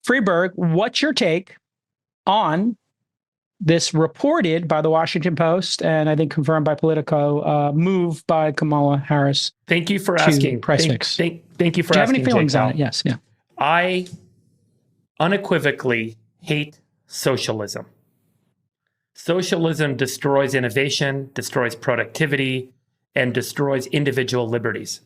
Friedberg, what's your take on this reported by the Washington Post and I think confirmed by Politico move by Kamala Harris? Thank you for asking. Price fix. Thank you for asking. Do you have any feelings on it? Yes. Yeah. I unequivocally hate socialism. Socialism destroys innovation, destroys productivity, and destroys individual liberties.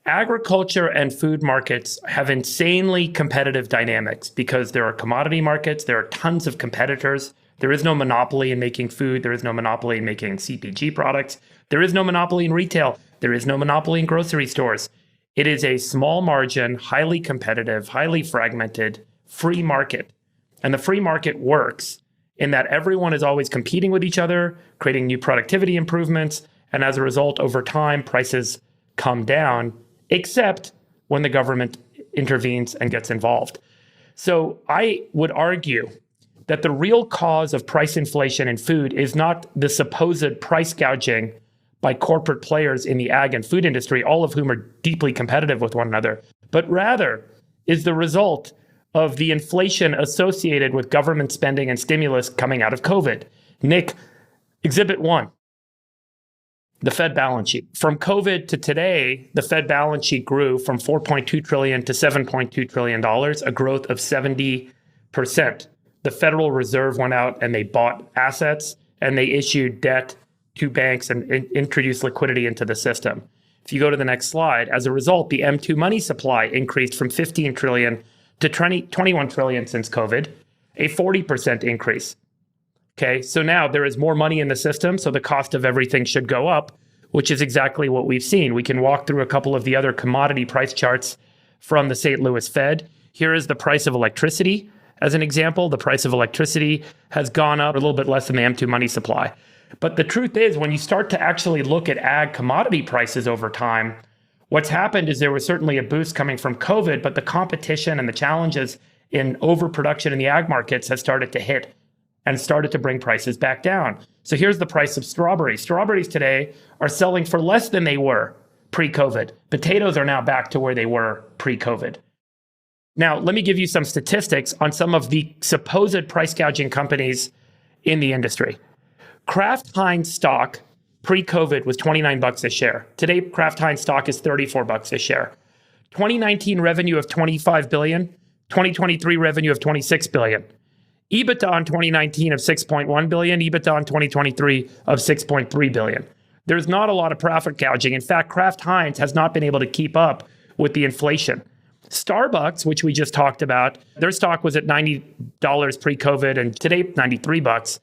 Agriculture and food markets have insanely competitive dynamics because there are commodity markets, there are tons of competitors. There is no monopoly in making food. There is no monopoly in making CPG products. There is no monopoly in retail. There is no monopoly in grocery stores. It is a small margin, highly competitive, highly fragmented, free market. And the free market works in that everyone is always competing with each other, creating new productivity improvements. And as a result, over time, prices come down, except when the government intervenes and gets involved. So I would argue that the real cause of price inflation in food is not the supposed price gouging by corporate players in the ag and food industry, all of whom are deeply competitive with one another, but rather is the result of the inflation associated with government spending and stimulus coming out of COVID. Nick, Exhibit 1. The Fed balance sheet. From COVID to today, the Fed balance sheet grew from $4.2 trillion to $7.2 trillion, a growth of 70%. The Federal Reserve went out and they bought assets and they issued debt to banks and introduced liquidity into the system. If you go to the next slide, as a result, the M2 money supply increased from 15 trillion to 21 trillion since COVID, a 40% increase. Okay, so now there is more money in the system, so the cost of everything should go up, which is exactly what we've seen. We can walk through a couple of the other commodity price charts from the St. Louis Fed. Here is the price of electricity. As an example, the price of electricity has gone up a little bit less than the M2 money supply. But the truth is, when you start to actually look at ag commodity prices over time, what's happened is there was certainly a boost coming from COVID, but the competition and the challenges in overproduction in the ag markets has started to hit and started to bring prices back down. So here's the price of strawberries. Strawberries today are selling for less than they were pre-COVID. Potatoes are now back to where they were pre-COVID. Now, let me give you some statistics on some of the supposed price gouging companies in the industry. Kraft Heinz stock pre-COVID was $29 a share. Today, Kraft Heinz stock is $34 a share. 2019 revenue of $25 billion, 2023 revenue of $26 billion. EBITDA in 2019 of $6.1 billion, EBITDA in 2023 of $6.3 billion. There's not a lot of profit gouging. In fact, Kraft Heinz has not been able to keep up with the inflation. Starbucks, which we just talked about, their stock was at $90 pre-COVID and today $93.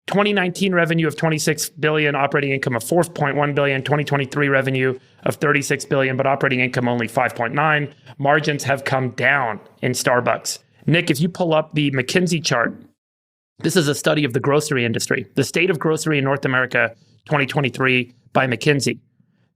2019 revenue of $26 billion, operating income of $4.1 billion, 2023 revenue of $36 billion, but operating income only 5.9. Margins have come down in Starbucks. Nick, if you pull up the McKinsey chart, this is a study of the grocery industry, the state of grocery in North America, 2023 by McKinsey.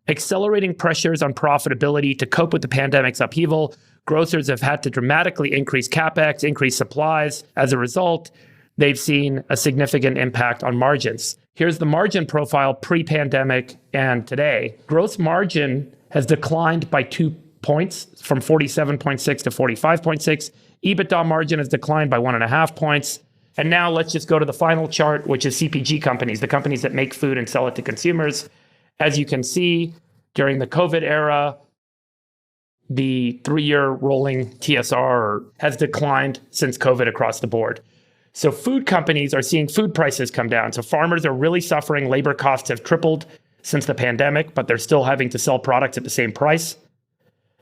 Accelerating pressures on profitability to cope with the pandemic's upheaval, grocers have had to dramatically increase CapEx, increase supplies. As a result, they've seen a significant impact on margins. Here's the margin profile pre-pandemic and today. Gross margin has declined by 2 points from 47.6 to 45.6. EBITDA margin has declined by 1.5 points. And now let's just go to the final chart, which is CPG companies, the companies that make food and sell it to consumers. As you can see, during the COVID era, the 3-year rolling TSR has declined since COVID across the board. So food companies are seeing food prices come down. So farmers are really suffering. Labor costs have tripled since the pandemic, but they're still having to sell products at the same price.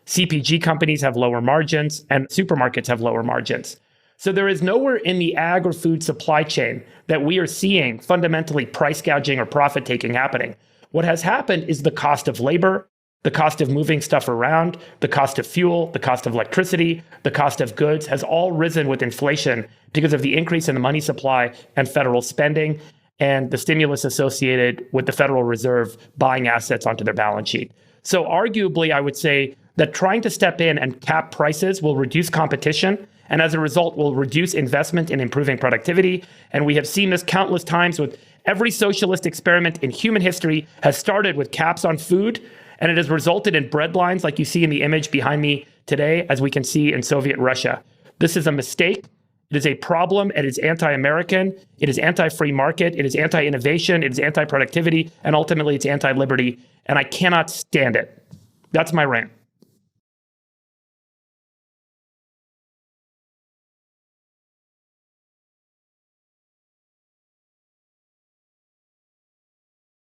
CPG companies have lower margins and supermarkets have lower margins. So there is nowhere in the ag or food supply chain that we are seeing fundamentally price gouging or profit taking happening. What has happened is the cost of labor, the cost of moving stuff around, the cost of fuel, the cost of electricity, the cost of goods has all risen with inflation because of the increase in the money supply and federal spending and the stimulus associated with the Federal Reserve buying assets onto their balance sheet. So arguably, I would say that trying to step in and cap prices will reduce competition and as a result will reduce investment in improving productivity. And we have seen this countless times with every socialist experiment in human history has started with caps on food, and it has resulted in bread lines like you see in the image behind me today, as we can see in Soviet Russia. This is a mistake. It is a problem. It is anti-American. It is anti-free market. It is anti-innovation. It is anti-productivity. And ultimately, it's anti-liberty. And I cannot stand it. That's my rant.